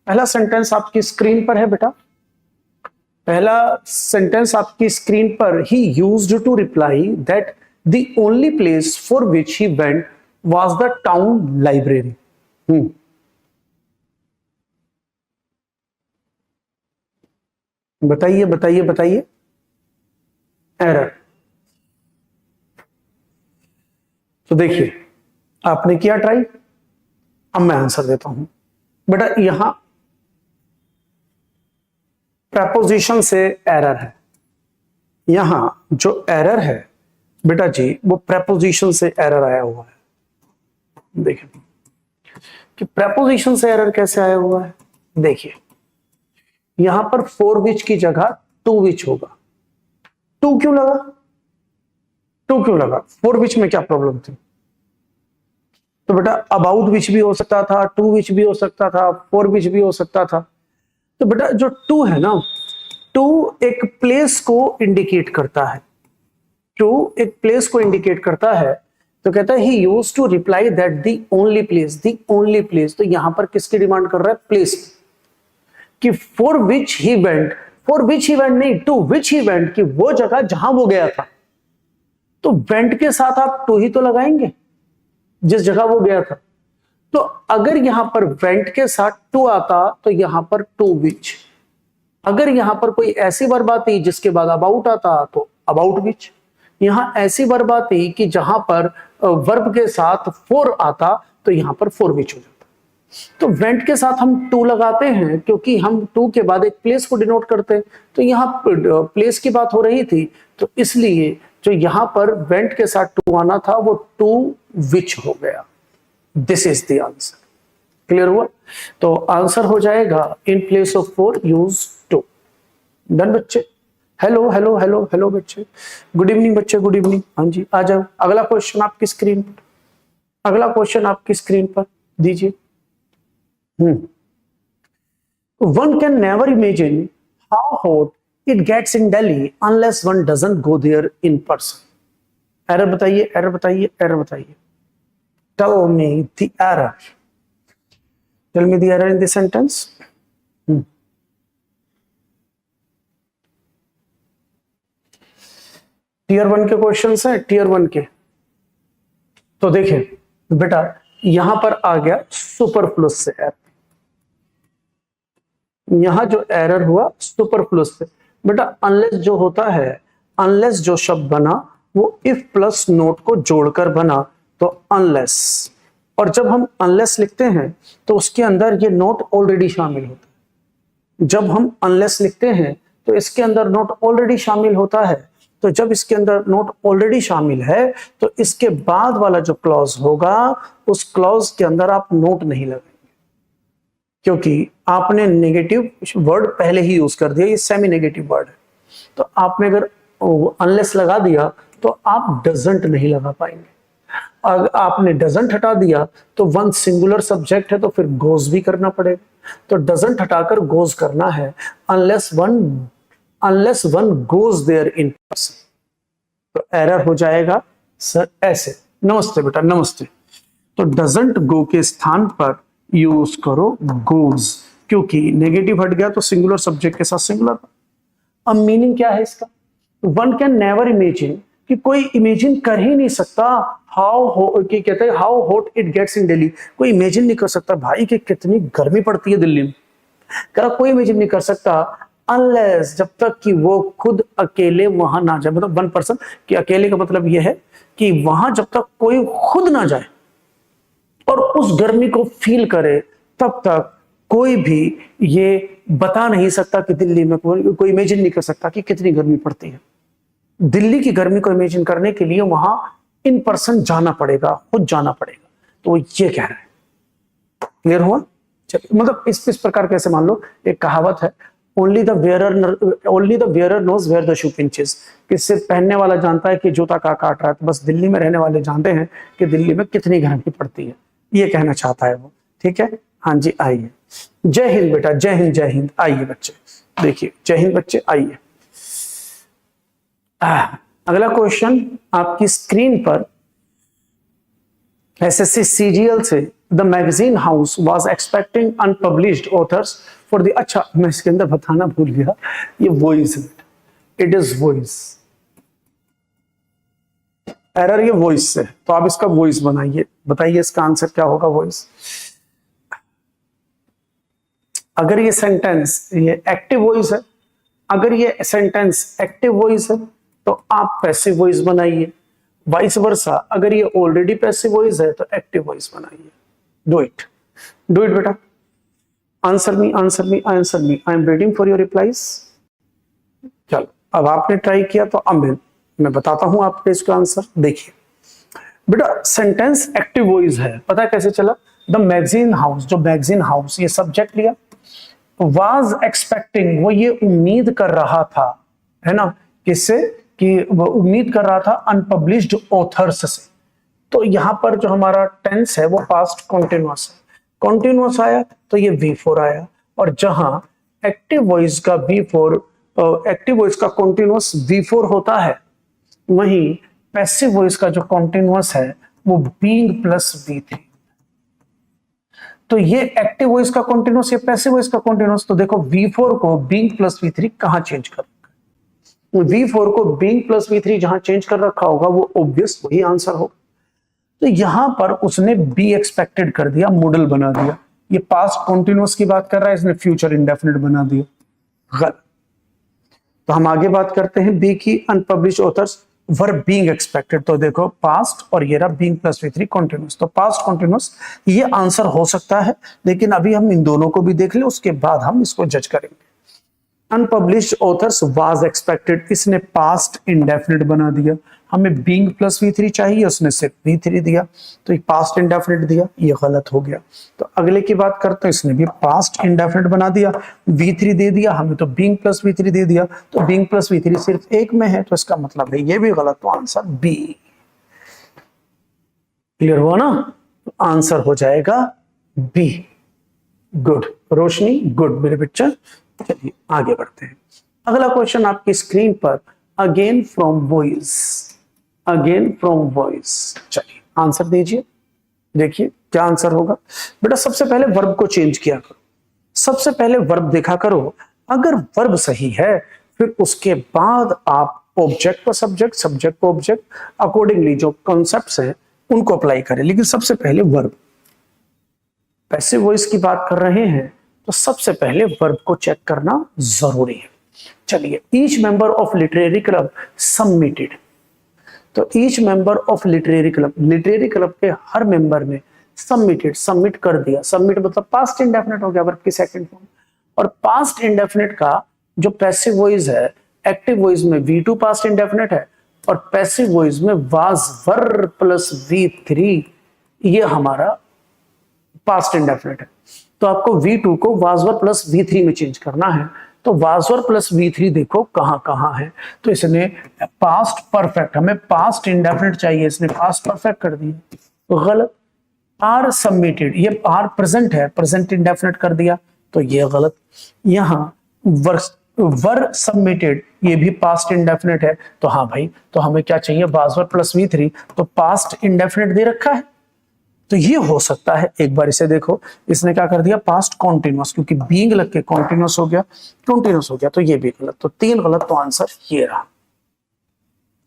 पहला सेंटेंस आपकी स्क्रीन पर है बेटा। पहला सेंटेंस आपकी स्क्रीन पर, he used to reply that the only place for which he went was the town library. बताइए बताइए बताइए। एरर। तो देखिए आपने किया ट्राई, अब मैं आंसर देता हूं बेटा। यहां प्रपोजिशन से एरर है। यहां जो एरर है बेटा जी वो प्रपोजिशन से एरर आया हुआ है। देखिए कि प्रपोजिशन से एरर कैसे आया हुआ है। देखिए यहां पर फोर विच की जगह टू विच होगा। टू क्यों लगा? टू क्यों लगा? फोर विच में क्या प्रॉब्लम थी? तो बेटा अबाउट विच भी हो सकता था, टू विच भी हो सकता था, फोर विच भी हो सकता था। तो बेटा जो टू है ना, टू एक प्लेस को इंडिकेट करता है। टू एक प्लेस को इंडिकेट करता है। तो कहता है he used to reply that the only place, the only place. तो यहां पर किसकी डिमांड कर रहा है? प्लेस कि for which he went. For which he went नहीं, टू विच ही वेंट, कि वो जगह जहां वो गया था। तो वेंट के साथ आप टू ही तो लगाएंगे जिस जगह वो गया था। तो अगर यहां पर वेंट के साथ टू आता तो यहां पर टू विच। अगर यहां पर कोई ऐसी वर्ब आती जिसके बाद अबाउट आता तो अबाउट विच। यहां ऐसी वर्ब आती कि जहां पर वर्ब के साथ फोर आता तो यहां पर फोर विच हो जाता। तो वेंट के साथ हम टू लगाते हैं क्योंकि हम टू के बाद एक प्लेस को डिनोट करते हैं। तो यहां प्लेस की बात हो रही थी, तो इसलिए जो यहां पर वेंट के साथ टू आना था वो टू विच हो गया। This is the answer. Clear हुआ? तो आंसर हो जाएगा in place of for use to. Done बच्चे? हेलो हेलो हेलो हेलो बच्चे, गुड इवनिंग बच्चे, गुड इवनिंग। हाँ जी आ जाओ, अगला क्वेश्चन आपकी स्क्रीन पर, अगला क्वेश्चन आपकी स्क्रीन पर दीजिए। One can never imagine how hot it gets in Delhi unless one doesn't go there in person. Error बताइए, एरर बताइए, एरर बताइए। Tell me the error. Tell me the error in the sentence. Tier one के question है, tier one के। तो देखिए बेटा यहां पर आ गया सुपरफ्लुअस से एरर। यहां जो एरर हुआ सुपरफ्लुअस से। बेटा अनलेस जो होता है, अनलेस जो शब्द बना वो इफ प्लस नोट को जोड़कर बना, तो अनलेस। और जब हम अनलेस लिखते हैं तो उसके अंदर ये नोट ऑलरेडी शामिल होता है। जब हम अनलेस लिखते हैं तो इसके अंदर नोट ऑलरेडी शामिल होता है। तो जब इसके अंदर नोट ऑलरेडी शामिल है तो इसके बाद वाला जो क्लॉज होगा उस क्लॉज के अंदर आप नोट नहीं लगाएंगे, क्योंकि आपने नेगेटिव वर्ड पहले ही यूज कर दिया। ये सेमी नेगेटिव वर्ड है। तो आपने अगर अनलेस लगा दिया तो आप डजंट नहीं लगा पाएंगे। अगर आपने डजंट हटा दिया तो वन सिंगुलर सब्जेक्ट है तो फिर गोज भी करना पड़ेगा। तो डजंट हटाकर गोज करना है। Unless one goes there in person. तो एरर हो जाएगा सर ऐसे। नमस्ते बेटा, नमस्ते। तो डजंट गो के स्थान पर यूज करो गोज, क्योंकि नेगेटिव हट गया तो सिंगुलर सब्जेक्ट के साथ सिंगुलर। अब मीनिंग क्या है इसका? वन कैन नेवर इमेजिन, कि कोई इमेजिन कर ही नहीं सकता कहते हैं हाउ हॉट इट गेट्स इन दिल्ली। कोई इमेजिन नहीं कर सकता भाई कि कितनी गर्मी पड़ती है दिल्ली में। कोई इमेजिन नहीं कर सकता अनलेस, जब तक कि वो खुद अकेले वहां ना जाए। मतलब वन पर्सन, कि अकेले का मतलब यह है कि वहां जब तक कोई खुद ना जाए और उस गर्मी को फील करे, तब तक कोई भी ये बता नहीं सकता कि दिल्ली में कोई इमेजिन नहीं कर सकता कि कितनी गर्मी पड़ती है। दिल्ली की गर्मी को इमेजिन करने के लिए वहां इन पर्सन जाना पड़ेगा, खुद जाना पड़ेगा। तो ये कह रहा है। क्लियर हुआ? मतलब इस प्रकार कैसे, मान लो एक कहावत है, only the wearer knows where the shoe pinches. कि सिर्फ पहनने वाला जानता है कि जूता कहाँ काट रहा है। तो बस दिल्ली में रहने वाले जानते हैं कि दिल्ली में कितनी गर्मी पड़ती है। ये कहना चाहता है वो। ठीक है, हाँ जी आइए। जय हिंद बेटा, जय हिंद, जय हिंद। आइए बच्चे, देखिए जय हिंद बच्चे, आइए। अगला क्वेश्चन आपकी स्क्रीन पर, एसएससी सीजीएल से the magazine house was expecting unpublished authors for the, अच्छा मैं इसके अंदर बताना भूल गया, ये voice, it is voice, error ये वॉइस से, तो आप इसका वॉइस बनाइए, बताइए इसका आंसर क्या होगा वॉइस। अगर ये सेंटेंस ये एक्टिव वॉइस है, अगर ये सेंटेंस एक्टिव वॉइस है तो आप पैसिव वॉइस बनाइए, वाइस वर्सा अगर ये ऑलरेडी पैसिव वॉइस है तो एक्टिव वॉइस बनाइए। डू इट बेटा, answer me answer me answer me, I am waiting for your replies. चलो अब आपने ट्राई किया तो अब मैं बताता हूं आपके इसका आंसर। देखिए बेटा सेंटेंस एक्टिव वॉइस है, पता है कैसे चला, द मैगजीन हाउस, जो मैगजीन हाउस ये सब्जेक्ट लिया, वाज एक्सपेक्टिंग वो ये उम्मीद कर रहा था, है ना, किससे, कि वो उम्मीद कर रहा था अनपब्लिश्ड ऑथर्स से। तो यहां पर जो हमारा टेंस है वो पास्ट कॉन्टिन्यूअस है, कॉन्टिन्यूअस आया तो ये V4 आया, और जहां एक्टिव वॉइस का V4 एक्टिव वॉइस का कॉन्टिन्यूअस V4 होता है, वहीं पैसिव वॉइस का जो कॉन्टिन्यूअस है वो बीइंग प्लस V3। तो ये एक्टिव वॉइस का कॉन्टिन्यूअस, ये पैसिव वॉइस का कॉन्टिन्यूअस, तो देखो V4 को बीइंग प्लस V3 कहां चेंज कर, V4 को बीइंग प्लस V3 जहां चेंज कर रखा होगा वो ऑब्वियस वही आंसर होगा। तो यहां पर उसने बी एक्सपेक्टेड कर दिया, मॉडल बना दिया, ये पास्ट कॉन्टिन्यूअस की बात कर रहा है, इसने फ्यूचर इंडेफिनिट बना दिया, गलत। तो हम आगे बात करते हैं बी की, unpublished authors verb being expected, तो देखो पास्ट और ये रहा बीइंग प्लस V3 कॉन्टिन्यूअस, तो पास्ट कॉन्टिन्यूअस ये आंसर हो सकता है, लेकिन अभी हम इन दोनों को भी देख लें उसके बाद हम इसको जज करेंगे। अनपब्लिश्ड ऑथर्स वाज एक्सपेक्टेड, इसने पास्ट इंडेफिनिट बना दिया, हमें बीइंग प्लस V3 चाहिए, उसने सिर्फ V3 दिया, तो ये पास्ट इंडेफिनिट दिया, ये गलत हो गया। तो अगले की बात करते हैं, इसने भी पास्ट इंडेफिनिट बना दिया, V3 दे दिया, हमें तो बीइंग प्लस V3 दे दिया, तो बीइंग प्लस V3 सिर्फ एक में है, तो इसका मतलब है ये भी गलत, तो आंसर बी। क्लियर हुआ ना, तो आंसर हो जाएगा बी। गुड रोशनी, गुड मेरे बच्चा। चलिए आगे बढ़ते हैं, अगला क्वेश्चन आपकी स्क्रीन पर, again from voice, again from voice. चलिए आंसर दीजिए, देखिए क्या आंसर होगा। बेटा सबसे पहले वर्ब को चेंज किया करो, सबसे पहले वर्ब देखा करो, अगर वर्ब सही है फिर उसके बाद आप ऑब्जेक्ट को सब्जेक्ट, सब्जेक्ट को ऑब्जेक्ट, अकॉर्डिंगली जो कॉन्सेप्ट्स हैं उनको अप्लाई करें, लेकिन सबसे पहले वर्ब। पैसिव वॉइस की बात कर रहे हैं तो सबसे पहले वर्ब को चेक करना जरूरी है। चलिए, each member of literary club submitted, तो each member of literary club के हर मेंबर ने सबमिटेड, सबमिट कर दिया। सबमिट मतलब पास्ट इंडेफिनिट हो गया वर्ब की सेकंड फॉर्म, और पास्ट इंडेफिनिट का जो पैसिव वॉइस है, एक्टिव वॉइस में V2 पास्ट इंडेफिनिट है, और पैसिव वॉइस में वाज वर प्लस V3 ये हमारा पास्ट इंडेफिनिट है। तो आपको V2 को वाज वर प्लस V3 में चेंज करना है, तो वाज वर प्लस V3 देखो कहां कहां है, तो इसने पास्ट परफेक्ट, हमें पास्ट इंडेफिनिट चाहिए, इसने पास्ट परफेक्ट कर दिया, तो गलत। आर सबमिटेड, ये आर प्रेजेंट है, प्रेजेंट इंडेफिनिट कर दिया, तो ये गलत। यहां वर सबमिटेड, ये भी पास्ट इंडेफिनिट है, तो हाँ भाई, तो हमें क्या चाहिए, वाज वर प्लस V3, तो पास्ट इंडेफिनिट दे रखा है, तो ये हो सकता है। एक बार इसे देखो, इसने क्या कर दिया, पास्ट कॉन्टिन्यूअस, क्योंकि बीइंग लग के कॉन्टिन्यूअस हो गया, कॉन्टिन्यूअस हो गया, तो ये भी गलत, तो 3 गलत, तो आंसर ये रहा।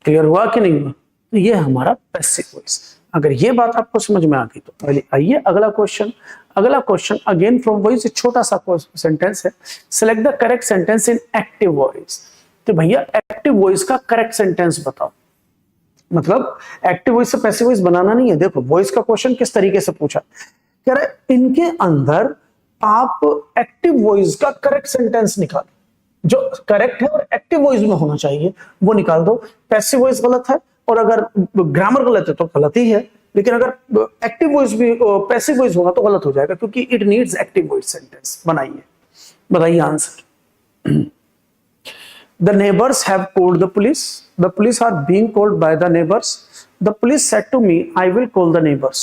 क्लियर हुआ कि नहीं हुआ, तो ये हमारा पैसिव वॉइस। अगर ये बात आपको समझ में आ गई तो पहले आइए अगला क्वेश्चन। अगला क्वेश्चन अगेन फ्रॉम वॉइस, छोटा सा सेंटेंस है, select the correct sentence in active voice. तो भैया एक्टिव वॉइस का करेक्ट सेंटेंस बताओ, मतलब एक्टिव वॉइस से पैसिव वॉइस बनाना नहीं है। देखो वॉइस का क्वेश्चन किस तरीके से पूछा, कह रहे इनके अंदर आप एक्टिव वॉइस का करेक्ट सेंटेंस निकालो, जो करेक्ट है और एक्टिव वॉइस में होना चाहिए वो निकाल दो। पैसिव वॉइस गलत है, और अगर ग्रामर गलत है तो गलत ही है, लेकिन अगर एक्टिव वॉइस भी पैसिव वॉइस होगा तो गलत हो जाएगा, क्योंकि it needs active voice sentence. बनाइए, बताइए answer. The neighbors have called the police. The police are being called by the neighbors. The police said to me, I will call the neighbors.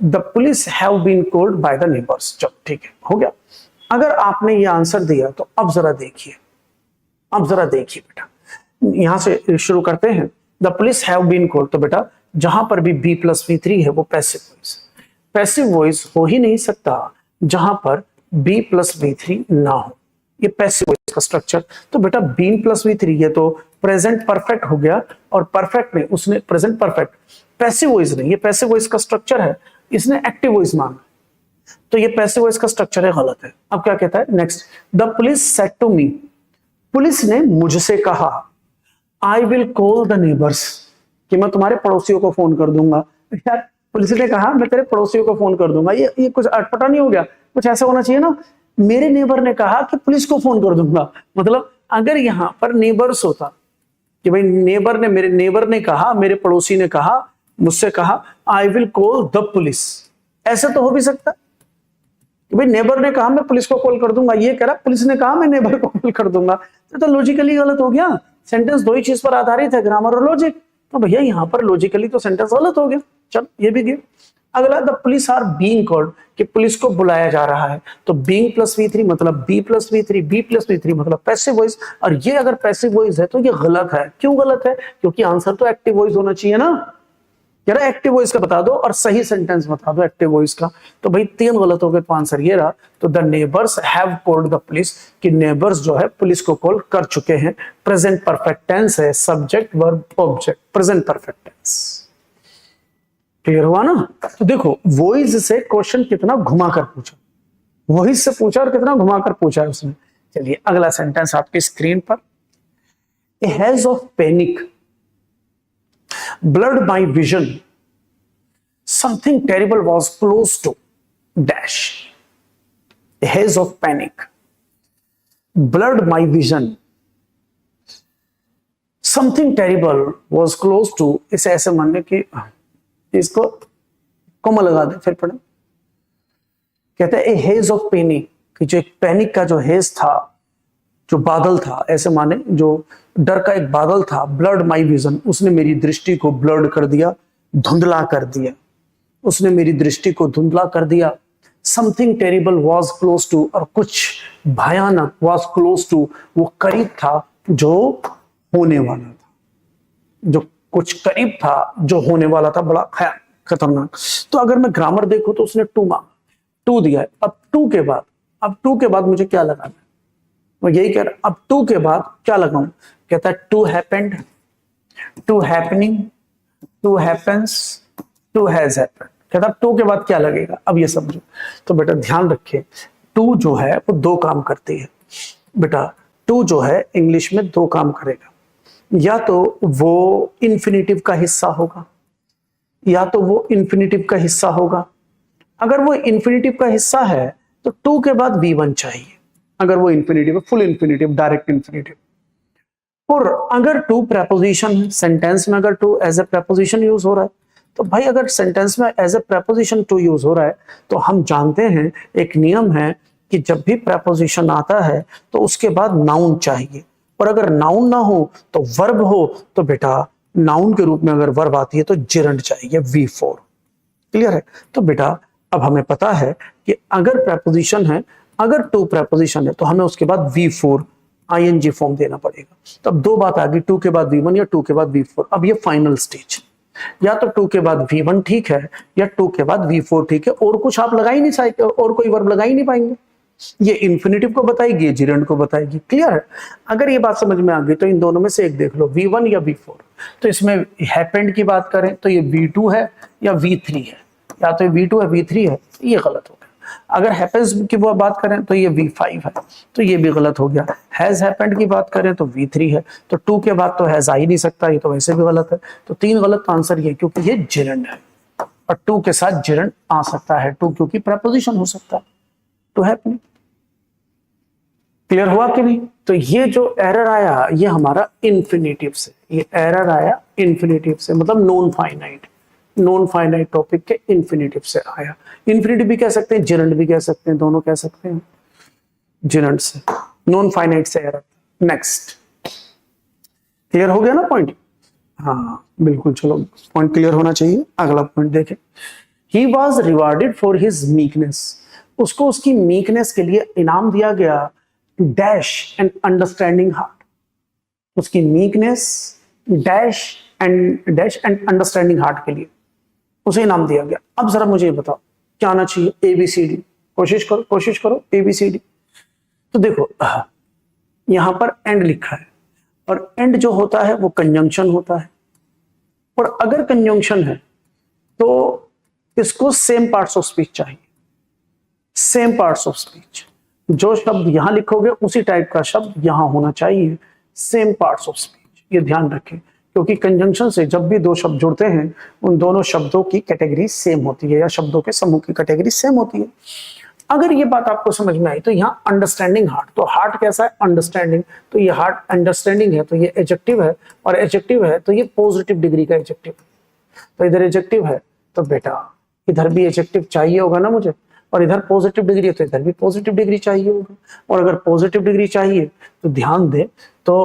The police have been called by the neighbors. चलो ठीक है, हो गया। अगर आपने ये answer दिया तो अब जरा देखिए, अब जरा देखिए बेटा, यहां से शुरू करते हैं। The police have been called, तो बेटा जहां पर भी बी प्लस वी थ्री है वो पैसिव वॉइस। पैसिव वॉइस हो ही नहीं सकता जहां पर बी प्लस वी थ्री ना हो, ये पैसिव वॉइस का स्ट्रक्चर। तो बेटा बी प्लस वी थ्री, ये तो प्रेजेंट परफेक्ट हो गया, और परफेक्ट नहीं, उसने प्रेजेंट परफेक्ट, पैसिव वॉइस नहीं, ये पैसिव वॉइस का स्ट्रक्चर है, इसने एक्टिव वॉइस मांगा, तो ये पैसिव वॉइस का स्ट्रक्चर है, गलत है। अब क्या कहता है next, the police said to me, police ने मुझसे कहा, I will call the neighbours, कि मैं तुम्हारे पड़ोसियों को फोन कर दूंगा। यार पुलिस ने कहा मैं तेरे पड़ोसियों को फोन कर दूंगा, ये कुछ अटपटा नहीं हो गया? कुछ ऐसा होना चाहिए ना, मेरे नेबर ने कहा कि पुलिस को फोन कर दूंगा। मतलब अगर यहां पर नेबर्स होता कि भाई नेबर ने, मेरे नेबर ने कहा, मेरे पड़ोसी ने कहा, मुझसे कहा I will call the police, ऐसा तो हो भी सकता कि भाई नेबर ने कहा मैं पुलिस को कॉल कर दूंगा, ये कह रहा पुलिस ने कहा मैं नेबर को कॉल कर दूंगा, तो लॉजिकली गलत हो गया। सेंटेंस दो ही चीज पर आधारित है, ग्रामर और लॉजिक, तो भैया यहां पर लॉजिकली तो सेंटेंस गलत हो गया। चल ये भी गया। अगला, the police are being called, कि पुलिस को बुलाया जा रहा है, तो बीइंग प्लस वी थ्री मतलब B plus V three, B plus V three मतलब पैसिव वॉइस, और ये अगर पैसिव वॉइस है तो ये गलत है। क्यों गलत है? क्योंकि आंसर तो एक्टिव वॉइस होना चाहिए ना। कह रहा एक्टिव वॉइस का बता दो और सही सेंटेंस बता दो एक्टिव वॉइस का, तो भाई तीन गलत हो गए, तो आंसर ये रहा। तो the neighbours have called the police, कि नेबर्स जो है पुलिस को कॉल कर चुके हैं। प्रेजेंट परफेक्ट टेंस है, subject verb object, present perfect tense. Clear हुआ ना? तो देखो वॉइस से क्वेश्चन कितना घुमाकर पूछा, वॉइस से पूछा और कितना घुमाकर पूछा है उसने। चलिए अगला सेंटेंस आपकी स्क्रीन पर, A has of panic blurred my vision, something terrible was close to dash, a haze of panic blurred my vision, something terrible was close to, इसे ऐसे मानने की, इसको कोमा लगा दे फिर पढ़े। कहते हैं ए हेज ऑफ पैनिक, कि जो एक पैनिक का जो हेज था, जो बादल था, ऐसे माने जो डर का एक बादल था, ब्लर्ड माई विजन, उसने मेरी दृष्टि को ब्लर्ड कर दिया, धुंधला कर दिया, उसने मेरी दृष्टि को धुंधला कर दिया। Something terrible was close to, और कुछ भयानक, वॉज क्लोज टू वो करीब था जो होने वाला था, जो कुछ करीब था जो होने वाला था, बड़ा खतरनाक। तो अगर मैं ग्रामर देखूं तो उसने टू मांगा, टू दिया है, अब टू के बाद मुझे क्या लगाना है? मैं यही कह रहा, अब टू के बाद क्या लगाऊं? कहता है to happened, to happening, to happens, to has happened. कहता है टू के बाद क्या लगेगा, अब ये समझो। तो बेटा ध्यान रखिए, टू जो है वो दो काम करती है बेटा। टू जो है इंग्लिश में दो काम करेगा, या तो वो इन्फिनिटिव का हिस्सा होगा, या तो वो इन्फिनिटिव का हिस्सा होगा। अगर वो इन्फिनिटिव का हिस्सा है तो टू के बाद V1 चाहिए, अगर वो इन्फिनिटिव है, फुल इन्फिनिटिव, डायरेक्ट इन्फिनिटिव। और अगर टू प्रेपोजिशन है, सेंटेंस में अगर to as a preposition use हो रहा है, तो भाई अगर सेंटेंस में as a preposition to use हो रहा है, तो हम जानते हैं एक नियम है कि जब भी प्रेपोजिशन आता है तो उसके बाद नाउन चाहिए, और अगर नाउन ना हो तो वर्ब हो, तो बेटा नाउन के रूप में अगर वर्ब आती है तो जिरंड चाहिए, V4। क्लियर है? तो बेटा अब हमें पता है कि अगर प्रेपोजिशन है, अगर टू प्रेपोजिशन है, तो हमें उसके बाद V4 ING फॉर्म देना पड़ेगा। तब दो बात आ गई, टू के बाद V1 या टू के बाद V4। अब ये फाइनल स्टेज, या तो टू के बाद V1 ठीक है, या टू के बाद V4 ठीक है, और कुछ आप लगा ही नहीं सकते, और कोई वर्ब लगा ही नहीं पाएंगे। ये इन्फिनिटिव को बताएगी, ये जिरंड को बताएगी। क्लियर है? अगर ये बात समझ में आ गई तो इन दोनों में से एक देख लो, V1 या V4। तो इसमें हैपेंड की बात करें तो ये V2 है या V3 है, या तो V2 है V3 है, ये गलत हो गया। अगर हैपेंस की बात करें तो ये V5 है, तो ये भी गलत हो गया। हैज हैपेंड की बात करें तो V3 है, तो टू के बाद तो हैज आ ही नहीं सकता, ये तो वैसे भी गलत है। तो तीन गलत आंसर ये, क्योंकि ये जिरंड है, और टू के साथ जिरंड आ सकता है, टू क्योंकि प्रेपोजिशन हो सकता है, टू हैपनिंग। क्लियर हुआ कि नहीं? तो ये जो एरर आया ये हमारा इन्फिनिटिव से, ये एरर आया इन्फिनिटिव से, मतलब नॉन फाइनाइट टॉपिक के इन्फिनिटिव से आया। इन्फिनिटिव भी कह सकते हैं, जिरंड भी कह सकते हैं, दोनों कह सकते हैं। जिरंड से, नॉन फाइनाइट से एरर। नेक्स्ट, क्लियर हो गया ना पॉइंट? हाँ बिल्कुल, चलो पॉइंट क्लियर होना चाहिए। अगला पॉइंट देखें, he was rewarded for his meekness, उसको उसकी मीकनेस के लिए इनाम दिया गया। डैश एंड अंडरस्टैंडिंग हार्ट, उसकी meekness dash and dash and understanding heart के लिए उसे नाम दिया गया। अब जरा मुझे ये बताओ क्या आना चाहिए, ABCD। कोशिश करो ABCD। तो देखो यहां पर एंड लिखा है और एंड जो होता है वो कंजंक्शन होता है, और अगर कंजंक्शन है तो इसको सेम पार्ट्स ऑफ स्पीच चाहिए। सेम पार्ट्स ऑफ स्पीच, जो शब्द यहां लिखोगे उसी टाइप का शब्द यहां होना चाहिए। सेम पार्ट्स ऑफ स्पीच, ये ध्यान रखें, क्योंकि कंजंक्शन से जब भी दो शब्द जुड़ते हैं उन दोनों शब्दों की कैटेगरी सेम होती है या शब्दों के समूह की कैटेगरी सेम होती है। अगर ये बात आपको समझ में आई तो यहाँ अंडरस्टैंडिंग हार्ट, तो हार्ट कैसा है, अंडरस्टैंडिंग, तो ये हार्ट अंडरस्टैंडिंग है तो ये एडजेक्टिव है, और एडजेक्टिव है तो ये पॉजिटिव डिग्री का एडजेक्टिव। तो इधर एडजेक्टिव है तो बेटा इधर भी एडजेक्टिव चाहिए होगा ना मुझे, और इधर पॉजिटिव डिग्री है तो इधर भी पॉजिटिव डिग्री चाहिए होगा। और अगर पॉजिटिव डिग्री चाहिए तो ध्यान दे, तो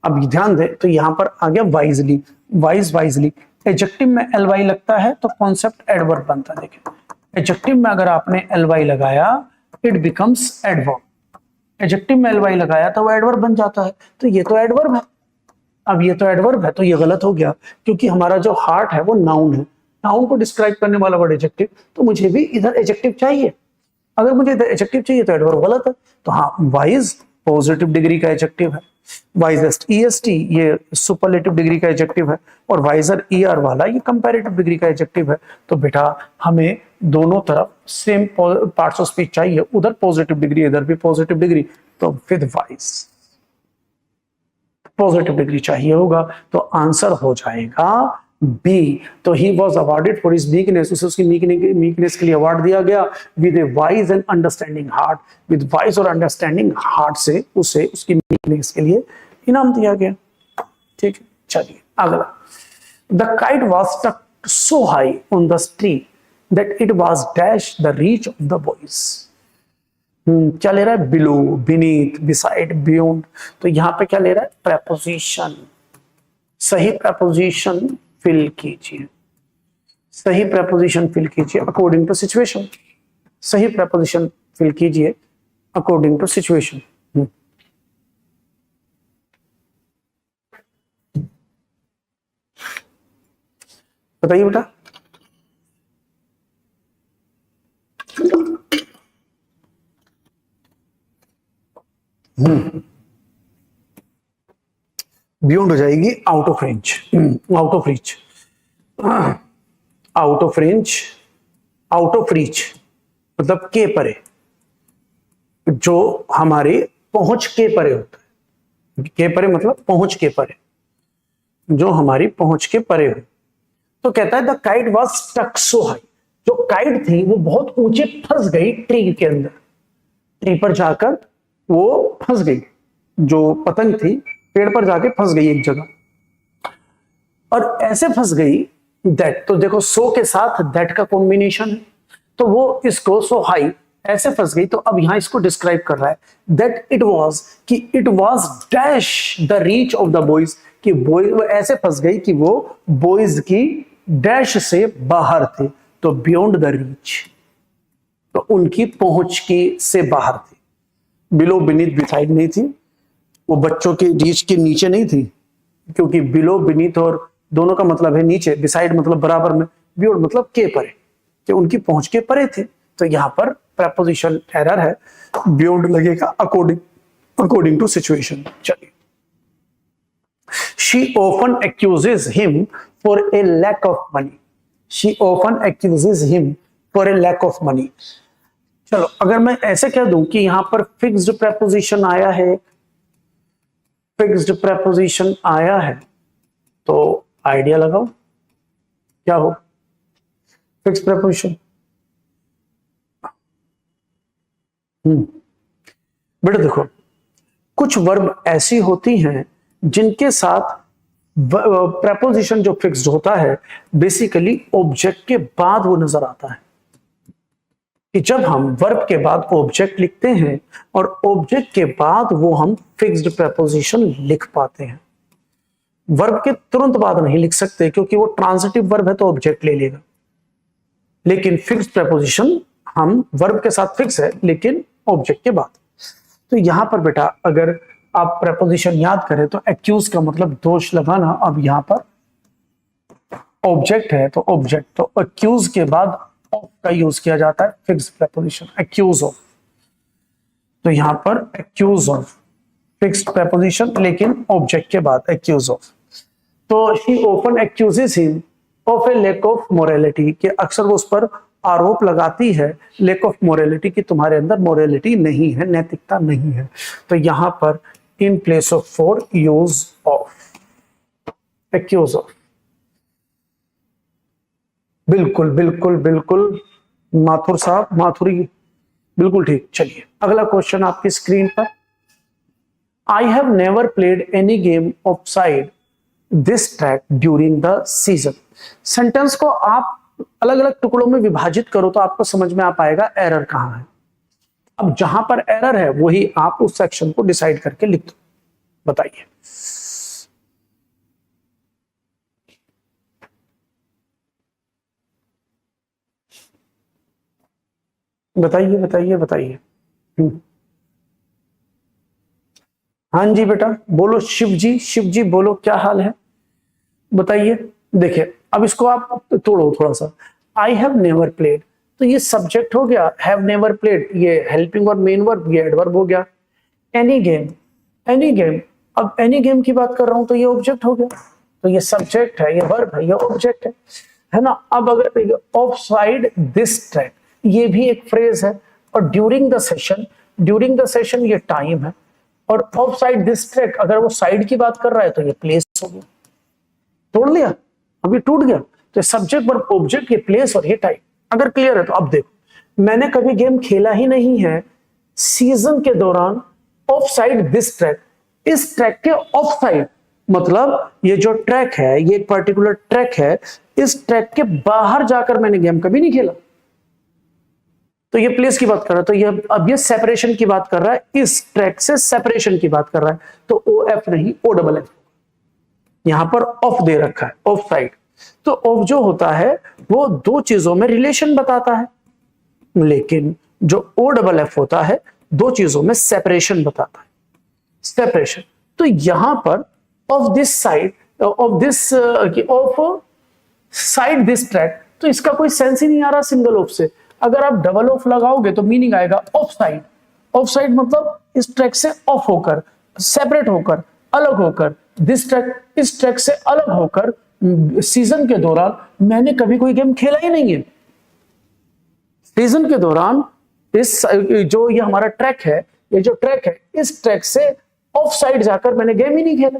अब ध्यान दे तो यहां पर आ गया वाइजली, वाइजली। एडजेक्टिव में ly लगता है तो कॉन्सेप्ट एडवर्ब बनता है। देखिए एडजेक्टिव में अगर आपने ly लगाया इट बिकम्स एडवर्ब, एडजेक्टिव में ly लगाया तो वो एडवर्ब बन जाता है। तो ये तो एडवर्ब है, अब ये तो एडवर्ब है तो ये गलत हो गया, क्योंकि हमारा जो हार्ट है वो नाउन है, नाउन को डिस्क्राइब करने वाला वर्ड एडजेक्टिव, तो मुझे भी इधर एडजेक्टिव चाहिए। अगर मुझे इधर एडजेक्टिव चाहिए तो एडवर्ब गलत है। तो हाँ, वाइज पॉजिटिव डिग्री का एडजेक्टिव है, वाइजेस्ट EST ये सुपरलेटिव डिग्री का एडजेक्टिव है, और वाइजर ER वाला ये कंपैरेटिव डिग्री का एडजेक्टिव है। तो बेटा हमें दोनों तरफ सेम पार्ट्स ऑफ स्पीच चाहिए, उधर पॉजिटिव डिग्री इधर भी पॉजिटिव डिग्री, तो विद वाइज पॉजिटिव डिग्री चाहिए होगा। तो आंसर हो जाएगा बी। तो he was awarded for his meekness, उसे उसकी मीकनेस के लिए अवार्ड दिया गया with A wise and understanding heart, with wise और अंडरस्टैंडिंग हार्ट से उसे उसकी मीकनेस के लिए इनाम दिया गया। ठीक है, चलिए अगला। The kite was stuck so high on the tree that it was dash the reach of the boys. क्या ले रहा है, बिलो, बीनीथ, बिसाइड, बियॉन्ड। तो यहां पे क्या ले रहा है, प्रेपोजिशन। सही प्रेपोजिशन फिल कीजिए, सही प्रेपोजिशन फिल कीजिए अकॉर्डिंग टू सिचुएशन, सही प्रेपोजिशन फिल कीजिए अकॉर्डिंग टू सिचुएशन। बताइए बेटा। बियॉन्ड हो जाएगी out of range, out of reach, out of range, out of reach मतलब के परे, जो हमारे पहुंच के परे होता है। के परे मतलब पहुंच के परे, जो हमारी पहुंच के परे हो। तो कहता है the kite was stuck so high, जो काइट थी वो बहुत ऊंचे फंस गई ट्री के अंदर, ट्री पर जाकर वो फंस गई, जो पतंग थी पेड़ पर जाके फंस गई एक जगह, और ऐसे फंस गई दैट, तो देखो सो के साथ दैट का कॉम्बिनेशन है, तो वो इसको सो हाई ऐसे फंस गई। तो अब यहां इसको डिस्क्राइब कर रहा है दैट इट वाज, कि it was dash the reach of the boys, कि बॉयज वो ऐसे फंस गई कि वो बॉयज की डैश से बाहर थे, तो बियॉन्ड द रीच, तो उनकी पहुंच की से बाहर थी। बिलो, बीनीथ, बिसाइड नहीं थी, वो बच्चों के रीच के नीचे नहीं थी, क्योंकि बिलो, बीनीथ और दोनों का मतलब है नीचे, बिसाइड मतलब बराबर में, बियॉन्ड मतलब के परे, कि उनकी पहुंच के परे थे। तो यहां पर प्रेपोजिशन एरर है, बियॉन्ड लगेगा अकॉर्डिंग टू सिचुएशन। चलिए, she often accuses him for a lack of money, she often accuses him for a lack of money. चलो अगर मैं ऐसे कह दूं कि यहां पर फिक्स्ड प्रेपोजिशन आया है, फिक्स्ड प्रेपोजिशन आया है, तो आइडिया लगाओ क्या हो, फिक्स प्रेपोजिशन। बेटा देखो, कुछ वर्ब ऐसी होती हैं जिनके साथ प्रेपोजिशन जो फिक्स्ड होता है बेसिकली ऑब्जेक्ट के बाद वो नजर आता है, कि जब हम वर्ब के बाद ऑब्जेक्ट लिखते हैं और ऑब्जेक्ट के बाद वो हम फिक्स्ड प्रेपोजिशन लिख पाते हैं। वर्ब के तुरंत बाद नहीं लिख सकते, क्योंकि वो ट्रांजिटिव वर्ब है तो ऑब्जेक्ट ले लेगा, लेकिन फिक्स्ड प्रेपोजिशन हम वर्ब के साथ फिक्स है लेकिन ऑब्जेक्ट के बाद। तो यहां पर बेटा अगर आप प्रेपोजिशन याद करें तो एक्यूज का मतलब दोष लगाना। अब यहां पर ऑब्जेक्ट है तो ऑब्जेक्ट, तो एक्यूज के बाद ऑफ का यूज किया जाता है, फिक्स प्रेपोजिशन एक्यूज ऑफ। तो यहां पर एक्यूज ऑफ फिक्स्ड प्रेपोजिशन, लेकिन ऑब्जेक्ट के बाद एक्यूज ऑफ। तो she often accuses him of a lack of morality, कि अक्सर वो उस पर आरोप लगाती है लैक ऑफ मोरालिटी, कि तुम्हारे अंदर मोरालिटी नहीं है, नैतिकता नहीं है। तो यहां पर in place of for use of accuse of. बिल्कुल बिल्कुल बिल्कुल माथुर साहब, माथुरी, बिल्कुल ठीक। चलिए अगला क्वेश्चन आपकी स्क्रीन पर। I have never played any game of side this track during the season. Sentence को आप अलग अलग टुकड़ों में विभाजित करो तो आपको समझ में आ पाएगा एरर कहां है। अब जहां पर एरर है वही आप उस सेक्शन को डिसाइड करके लिख दो। बताइए बताइए बताइए बताइए। हाँ जी बेटा बोलो, शिव जी, शिव जी बोलो, क्या हाल है बताइए। देखिए अब इसको आप तोड़ो थोड़ा सा। आई हैव नेवर प्लेड, तो ये सब्जेक्ट हो गया, हैव नेवर प्लेड ये हेल्पिंग और मेन वर्ब, ये एडवर्ब हो गया। एनी गेम, एनी गेम, अब एनी गेम की बात कर रहा हूं तो ये ऑब्जेक्ट हो गया। तो ये सब्जेक्ट है, ये वर्ब है, ये ऑब्जेक्ट है ना। अब अगर ऑफ साइड दिस ट्रैक, ये भी एक फ्रेज है। और during the session, during the session ये टाइम है। और ऑफ साइड दिस ट्रैक, अगर वो साइड की बात कर रहा है तो ये प्लेस हो गया। तोड़ लिया, अभी टूट गया। तो सब्जेक्ट वर्ब ऑब्जेक्ट, ये प्लेस और ये टाइम। अगर क्लियर है तो अब देखो, मैंने कभी गेम खेला ही नहीं है सीजन के दौरान ऑफ साइड दिस ट्रैक, इस ट्रैक के ऑफ साइड, मतलब ये जो ट्रैक है, ये एक पर्टिकुलर ट्रैक है, इस ट्रैक के बाहर जाकर मैंने गेम कभी नहीं खेला। तो ये प्लेस की बात कर रहा है, तो ये अब ये सेपरेशन की बात कर रहा है, इस ट्रैक से सेपरेशन की बात कर रहा है। तो ओ एफ नहीं, ओ डबल एफ। यहां पर ऑफ दे रखा है, ऑफ साइड। तो ऑफ जो होता है वो दो चीजों में रिलेशन बताता है, लेकिन जो ओ डबल एफ होता है दो चीजों में सेपरेशन बताता है, सेपरेशन। तो यहां पर of this side, of this, of side this track, तो इसका कोई सेंस ही नहीं आ रहा सिंगल ऑफ से। अगर आप डबल ऑफ लगाओगे तो मीनिंग आएगा ऑफ साइड। ऑफ साइड मतलब इस ट्रैक से ऑफ होकर, सेपरेट होकर, अलग होकर। दिस ट्रैक, इस ट्रैक से अलग होकर सीजन के दौरान मैंने कभी कोई गेम खेला ही नहीं है। सीजन के दौरान इस जो ये हमारा ट्रैक है, ये जो ट्रैक है, इस ट्रैक से ऑफ साइड जाकर मैंने गेम ही नहीं खेला।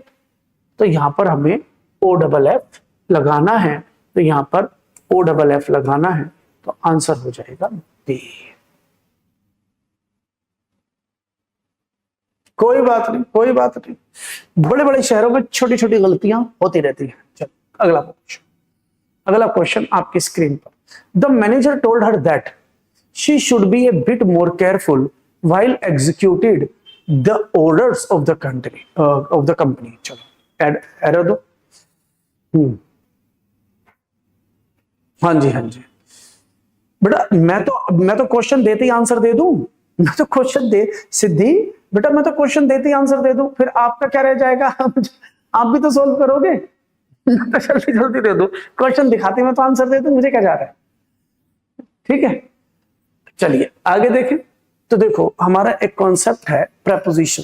तो यहां पर हमें ओ डबल एफ लगाना है। तो यहां पर ओ डबल एफ लगाना है, तो आंसर हो जाएगा बी। कोई बात नहीं, कोई बात नहीं, बड़े बड़े शहरों में छोटी छोटी गलतियां होती रहती हैं। चलो अगला क्वेश्चन, अगला क्वेश्चन आपकी स्क्रीन पर। The manager told her that she should be A bit more careful while executed the orders of the country of the company. चलो एरर दो। हाँ जी, हाँ जी बेटा, मैं तो क्वेश्चन देते ही आंसर दे दूं। मैं तो क्वेश्चन दे सिद्धि बेटा, मैं तो क्वेश्चन देते ही आंसर दे दूं, फिर आपका क्या रह जाएगा? आप भी तो सोल्व करोगे। मैं तो जल्दी जल्दी दे दूं, क्वेश्चन दिखाते मैं तो आंसर दे दूं, मुझे क्या जा रहा है। ठीक है चलिए आगे देखें। तो देखो हमारा एक कॉन्सेप्ट है प्रेपोजिशन।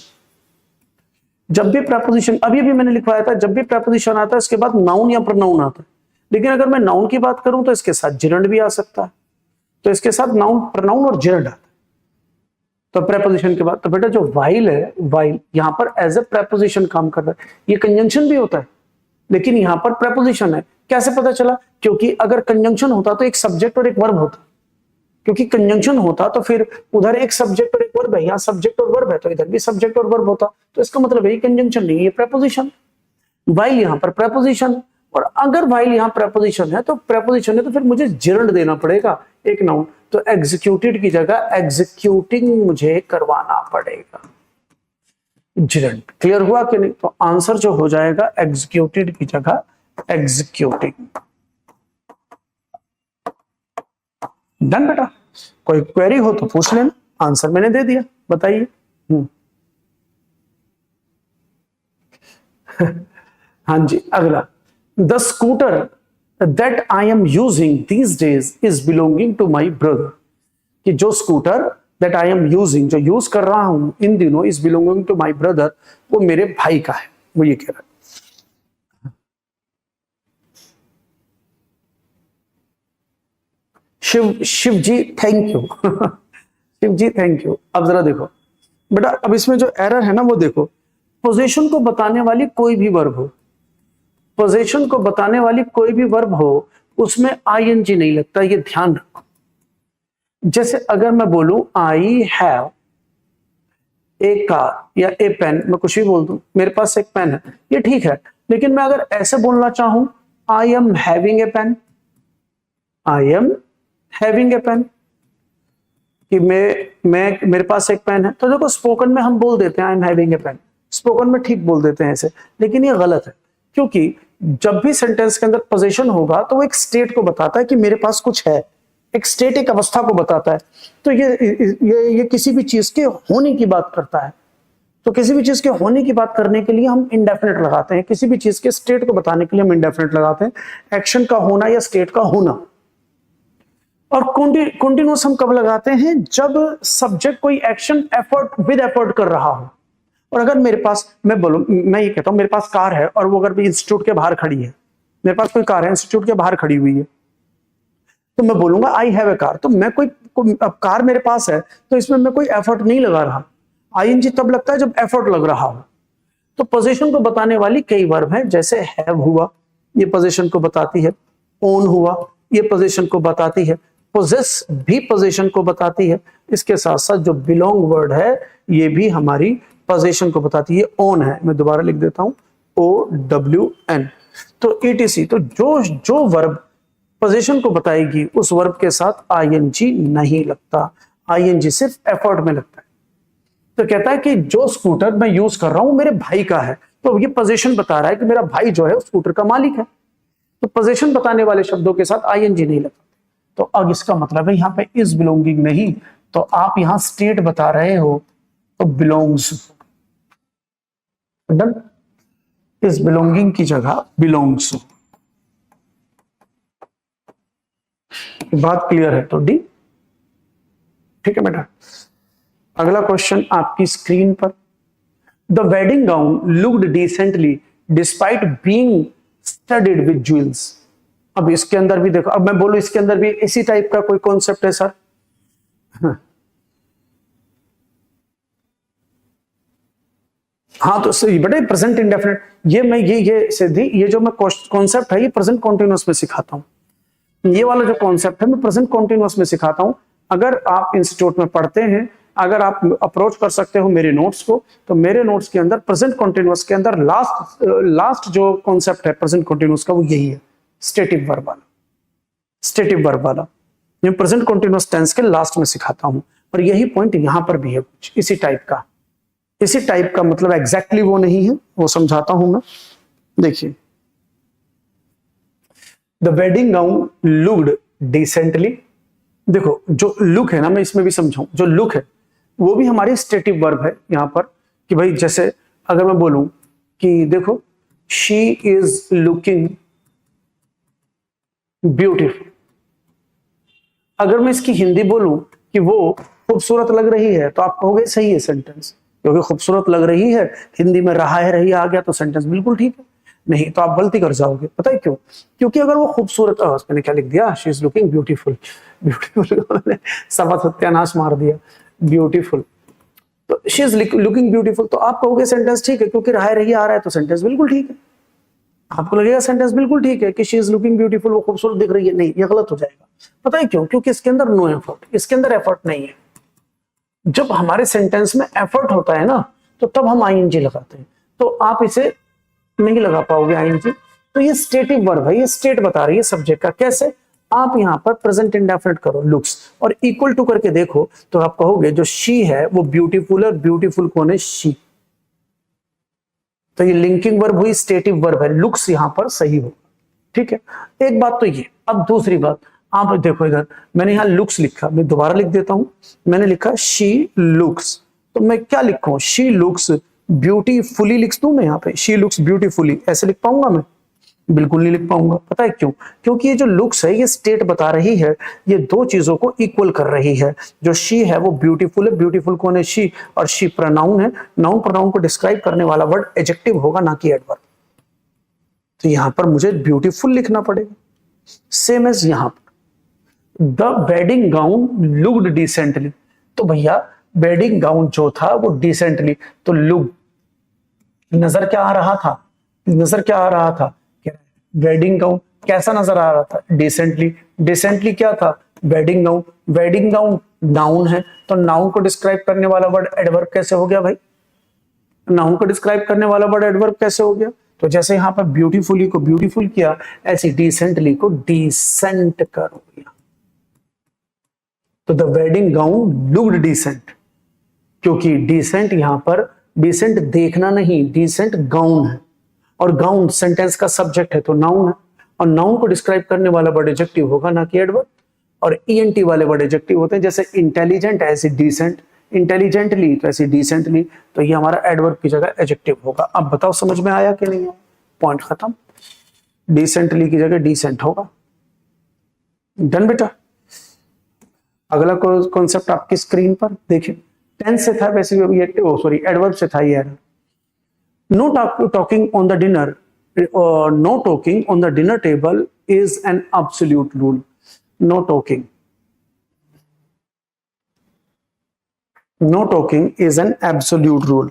जब भी प्रेपोजिशन, अभी भी मैंने लिखवाया था, जब भी प्रेपोजिशन आता है इसके बाद नाउन या प्रोनाउन आता है। लेकिन अगर मैं नाउन की बात करूं तो इसके साथ जिरंड भी आ सकता है। तो इसके साथ नाउन, प्रोनाउन और जिरंड आता है। तो प्रेपोजिशन के बाद तो बेटा जो वाइल है, वाइल यहां पर एज ए प्रेपोजिशन काम कर रहा है। ये कंजंक्शन भी होता है, लेकिन यहां पर प्रेपोजिशन है। कैसे पता चला? क्योंकि अगर कंजंक्शन होता तो एक सब्जेक्ट और एक वर्ब होता, क्योंकि कंजंक्शन होता तो फिर उधर एक सब्जेक्ट और एक वर्ब है, यहाँ सब्जेक्ट और वर्ब है तो इधर भी सब्जेक्ट और वर्ब होता। तो इसका मतलब है कंजंक्शन नहीं, ये प्रेपोजिशन। वाइल यहां पर प्रेपोजिशन, और अगर वाइल यहां प्रेपोजिशन है तो प्रेपोजिशन है तो फिर मुझे जिरंड देना पड़ेगा एक नाउन। तो एग्जीक्यूटेड की जगह एग्जीक्यूटिंग मुझे करवाना पड़ेगा, जिरंड। क्लियर हुआ कि नहीं? तो आंसर जो हो जाएगा एग्जीक्यूटेड की जगह एग्जीक्यूटिंग। डन बेटा, कोई क्वेरी हो तो पूछ लेना, आंसर मैंने दे दिया। बताइए। हाँ जी, अगला, the scooter that I am using these days is belonging to my brother, कि जो scooter that I am using, जो यूज कर रहा हूं इन दिनों, is belonging to my brother, वो मेरे भाई का है, वो ये कह रहा है। Shiv ji thank you. Shiv ji thank you. अब जरा देखो बेटा, अब इसमें जो एरर है ना वो देखो, पोजीशन को बताने वाली कोई भी वर्ब हो, पोजीशन को बताने वाली कोई भी वर्ब हो, उसमें आईएनजी नहीं लगता, ये ध्यान रखो। जैसे अगर मैं बोलूं आई हैव ए कार या ए पेन, मैं कुछ भी बोल दूं, मेरे पास एक पेन है, ये ठीक है, लेकिन मैं अगर ऐसे बोलना चाहूं I am having a pen, I am having a pen, कि मैं मेरे पास एक पेन है, तो देखो स्पोकन में हम बोल देते हैं I am having a pen, spoken में ठीक बोल देते हैं ऐसे, लेकिन ये गलत है, क्योंकि जब भी सेंटेंस के अंदर पोजीशन होगा तो वो एक स्टेट को बताता है कि मेरे पास कुछ है, एक स्टेट एक अवस्था को बताता है। तो ये किसी भी चीज के होने की बात करता है, तो किसी भी चीज के होने की बात करने के लिए हम इंडेफिनिट लगाते हैं, किसी भी चीज के स्टेट को बताने के लिए हम इंडेफिनिट लगाते हैं, एक्शन का होना या स्टेट का होना। और कंटीन्यूअस हम कब लगाते हैं, जब सब्जेक्ट कोई एक्शन एफर्ट विद एफर्ट कर रहा हो। और अगर मेरे पास, मैं ये कहता हूं मेरे पास कार है और वो अगर भी इंस्टीट्यूट के बाहर खड़ी है, मेरे पास कोई कार है इंस्टीट्यूट के बाहर खड़ी हुई है, तो मैं बोलूंगा आई हैव ए कार, तो मैं अब कार मेरे पास है, तो इसमें मैं कोई एफर्ट नहीं लगा रहा, आईएनजी तब लगता है जब एफर्ट लग रहा हो। तो पोजीशन को बताने वाली कई वर्ब हैं, जैसे हैव हुआ, ये पोजीशन को बताती है, ओन हुआ, ये पोजीशन को बताती है, पोजेस भी पोजीशन को बताती है, इसके साथ साथ जो बिलोंग वर्ड है ये भी हमारी पोजीशन को बताती है, ओन है, मैं दोबारा लिख देता हूं OWN। तो ETC, तो जो वर्ब पोजीशन को बताएगी उस वर्ब के साथ आईएनजी नहीं लगता, आईएनजी सिर्फ एफर्ट में लगता है। तो कहता है कि जो स्कूटर मैं यूज कर रहा हूं मेरे भाई का है, तो ये पोजीशन बता रहा है कि मेरा भाई जो है उस स्कूटर का मालिक है, तो पोजीशन बताने वाले शब्दों के साथ आईएनजी नहीं लगता। तो अब इसका मतलब है यहाँ पे इज बिलोंगिंग नहीं, तो आप यहां स्टेट बता रहे हो तो बिलोंग्स, डन, इज बिलोंगिंग की जगह बिलोंग्स। बात क्लियर है तो डी, ठीक है बेटा। अगला क्वेश्चन आपकी स्क्रीन पर, the wedding gown looked decently despite being studied with jewels. अब इसके अंदर भी देखो, अब मैं बोलूं इसके अंदर भी इसी टाइप का कोई कॉन्सेप्ट है सर, हाँ तो सही बेटा, प्रेजेंट इंडेफिनिट, ये मैं ये सिद्धि, ये जो मैं कॉन्सेप्ट है ये प्रेजेंट कॉन्टिन्यूअस में सिखाता हूं, ये वाला जो कॉन्सेप्ट है मैं प्रेजेंट कॉन्टिन्यूअस में सिखाता हूं। अगर आप इंस्टीट्यूट में पढ़ते हैं, अगर आप अप्रोच कर सकते हो मेरे नोट्स को, तो मेरे नोट्स के अंदर प्रेजेंट कॉन्टिन्यूअस के अंदर लास्ट जो कॉन्सेप्ट है प्रेजेंट कॉन्टिन्यूअस का वो यही है, स्टेटिव वर्ब वाला, स्टेटिव वर्ब वाला, मैं प्रेजेंट कॉन्टिन्यूअस टेंस के लास्ट में सिखाता हूं। और यही पॉइंट यहां पर भी है, कुछ इसी टाइप का, इसी टाइप का, मतलब एग्जैक्टली वो नहीं है, वो समझाता हूं मैं। देखिए, the wedding gown looked decently, देखो जो लुक है ना, मैं इसमें भी समझाऊं, जो लुक है वो भी हमारी स्टेटिव वर्ब है यहां पर, कि भाई जैसे अगर मैं बोलूं कि देखो शी इज लुकिंग ब्यूटीफुल, अगर मैं इसकी हिंदी बोलूं कि वो खूबसूरत लग रही है, तो आप कहोगे सही है सेंटेंस, क्योंकि खूबसूरत लग रही है हिंदी में रहा है रही आ गया तो सेंटेंस बिल्कुल ठीक है। नहीं तो आप गलती कर जाओगे, पता है क्यों? क्योंकि अगर वो खूबसूरत, मैंने क्या लिख दिया, she is looking beautiful, beautiful सब सत्यानाश मार दिया, ब्यूटीफुल, तो शी इज लुकिंग ब्यूटीफुल, तो आप कहोगे सेंटेंस ठीक है, क्योंकि रहा है रही आ रहा है तो सेंटेंस बिल्कुल ठीक है, आपको लगेगा सेंटेंस बिल्कुल ठीक है कि शी इज लुकिंग ब्यूटीफुल, वो खूबसूरत दिख रही है। नहीं, ये गलत हो जाएगा, पता है क्यों? क्योंकि इसके अंदर नो एफर्ट, इसके अंदर एफर्ट नहीं है। जब हमारे सेंटेंस में एफर्ट होता है ना, तो तब हम आईएनजी लगाते हैं, तो आप इसे नहीं लगा पाओगे आईएनजी। तो ये स्टेटिव वर्ब है, ये स्टेट बता रही है सब्जेक्ट का। कैसे? आप यहां पर प्रेजेंट इंडेफिनिट करो लुक्स और इक्वल टू करके देखो, तो आप कहोगे जो शी है वो ब्यूटीफुल है, ब्यूटीफुल कौन है? शी। तो ये लिंकिंग वर्ब हुई, स्टेटिव वर्ब है, लुक्स यहां पर सही होगा, ठीक है। एक बात तो ये। अब दूसरी बात, आप देखो इधर मैंने यहां लुक्स लिखा, मैं दोबारा लिख देता हूं, मैंने लिखा शी लुक्स, तो मैं क्या लिखूं? शी लुक्स ब्यूटीफुली लिख दूं मैं यहाँ पे, शी लुक्स ब्यूटीफुली, ऐसे लिख पाऊंगा मैं? बिल्कुल नहीं लिख पाऊंगा। पता है क्यों? क्योंकि ये जो लुक्स है ये स्टेट बता रही है, ये दो चीजों को इक्वल कर रही है। जो शी है वो ब्यूटीफुल है, ब्यूटीफुल कौन है? शी, और शी प्रोनाउन है। नाउन प्रोनाउन को डिस्क्राइब करने वाला वर्ड एडजेक्टिव होगा, ना कि एडवर्ब। तो यहां पर मुझे ब्यूटीफुल लिखना पड़ेगा। सेम एज यहां पर, the wedding gown looked decently, तो भैया वेडिंग गाउन जो था वो डिसेंटली, तो लुक नजर क्या आ रहा था? नजर क्या आ रहा था? वेडिंग गाउन कैसा नजर आ रहा था? डिसेंटली। डिसेंटली क्या था? Wedding gown. Wedding gown noun है, तो नाउन को डिस्क्राइब करने वाला वर्ड एडवर्ब कैसे हो गया भाई? नाउन को डिस्क्राइब करने वाला वर्ड एडवर्ब कैसे हो गया? तो जैसे यहां पर ब्यूटीफुली को ब्यूटीफुल किया, ऐसे डिसेंटली को डिसेंट कर दिया। तो the wedding gown looked decent, क्योंकि डिसेंट यहां पर, डिसेंट देखना नहीं, डिसेंट गाउन है, और गाउन सेंटेंस का सब्जेक्ट है तो नाउन है, और नाउन को डिस्क्राइब करने वाला वर्ड एडजेक्टिव होगा, ना कि एडवर्ब। और ईएनटी वाले वर्ड एडजेक्टिव होते हैं, जैसे इंटेलिजेंट ऐसे डिसेंट, इंटेलिजेंटली तो ऐसे डिसेंटली, तो ये हमारा एडवर्ब की जगह एडजेक्टिव होगा। अब बताओ समझ में आया कि नहीं? पॉइंट खत्म। डिसेंटली की जगह डिसेंट होगा। डन बेटा। अगला कॉन्सेप्ट आपकी स्क्रीन पर देखिए, टेंस से था वैसे भी, सॉरी एडवर्ब से था ये error. No talking on the dinner, no talking on the dinner table is an absolute rule. No talking. No talking is an absolute rule.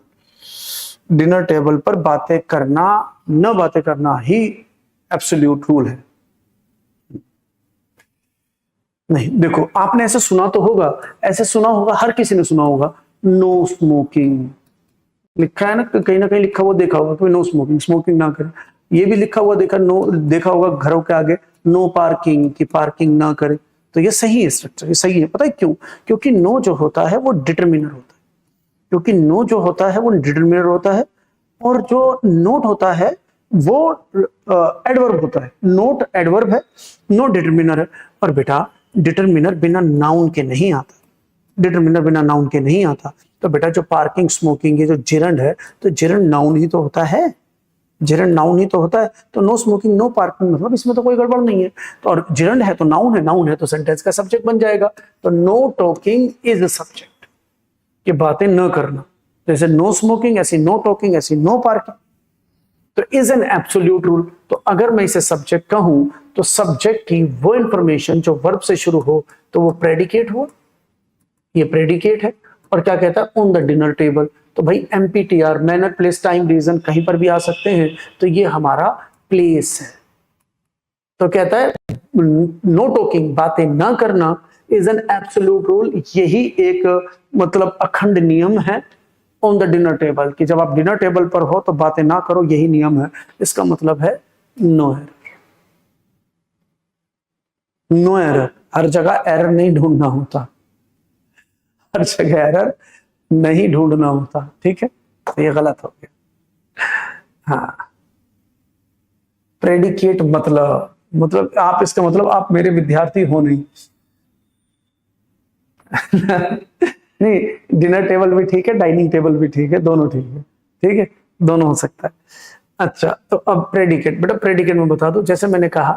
Dinner table पर बातें करना, न बातें करना ही एब्सोल्यूट रूल है। नहीं, देखो आपने ऐसे सुना तो होगा, ऐसे सुना होगा, हर किसी ने सुना होगा, नो स्मोकिंग लिखा है ना कहीं लिखा हुआ देखा होगा कि नो स्मोकिंग, स्मोकिंग ना करें। ये भी लिखा हुआ देखा होगा घरों के आगे, नो पार्किंग, की पार्किंग ना करें। तो ये सही है स्ट्रक्चर, ये सही है। पता है क्यों? क्योंकि नो जो होता है वो डिटरमिनर होता है, क्योंकि नो जो होता है वो डिटरमिनर होता है, और जो नोट होता है वो एडवर्ब होता है। नोट एडवर्ब है, नो डिटरमिनर है। और बेटा डिटरमिनर बिना नाउन के नहीं आता, डिटरमिनर बिना नाउन के नहीं आता। तो बेटा जो पार्किंग, स्मोकिंग, ये जो जिरंड है, तो जिरंड नाउन ही तो होता है, जिरंड नाउन ही तो होता है। तो नो स्मोकिंग, नो पार्किंग, मतलब इसमें तो कोई गड़बड़ नहीं है। तो और जिरंड है तो नाउन है, नाउन है तो सेंटेंस का सब्जेक्ट बन जाएगा। तो नो टॉकिंग इज सब्जेक्ट, कि बातें न करना। जैसे नो स्मोकिंग ऐसी नो टॉकिंग, ऐसी नो पार्किंग। तो इज एन एब्सोल्यूट रूल। तो अगर मैं इसे सब्जेक्ट कहूं तो सब्जेक्ट की वो इंफॉर्मेशन जो वर्ब से शुरू हो तो वो प्रेडिकेट हो, ये प्रेडिकेट है। और क्या कहता है? On the dinner table. तो भाई एमपीटीआर, मैनर, प्लेस, टाइम, रीजन कहीं पर भी आ सकते हैं, तो ये हमारा प्लेस है। तो कहता है नो टॉकिंग, बातें ना करना, इज एन एब्सोल्यूट रूल, यही एक मतलब अखंड नियम है ऑन द डिनर टेबल, कि जब आप डिनर टेबल पर हो तो बातें ना करो, यही नियम है। इसका मतलब है नो एरर। नो एरर, हर जगह एरर नहीं ढूंढना होता, हर जगह एरर नहीं ढूंढना होता, ठीक है? तो ये गलत हो गया। हाँ, प्रेडिकेट मतलब आप, इसका मतलब आप मेरे विद्यार्थी हो नहीं। नहीं, डिनर टेबल भी ठीक है, डाइनिंग टेबल भी ठीक है, दोनों ठीक है, ठीक है, दोनों हो सकता है। अच्छा, तो अब प्रेडिकेट, बेटा प्रेडिकेट में बता दो। जैसे मैंने कहा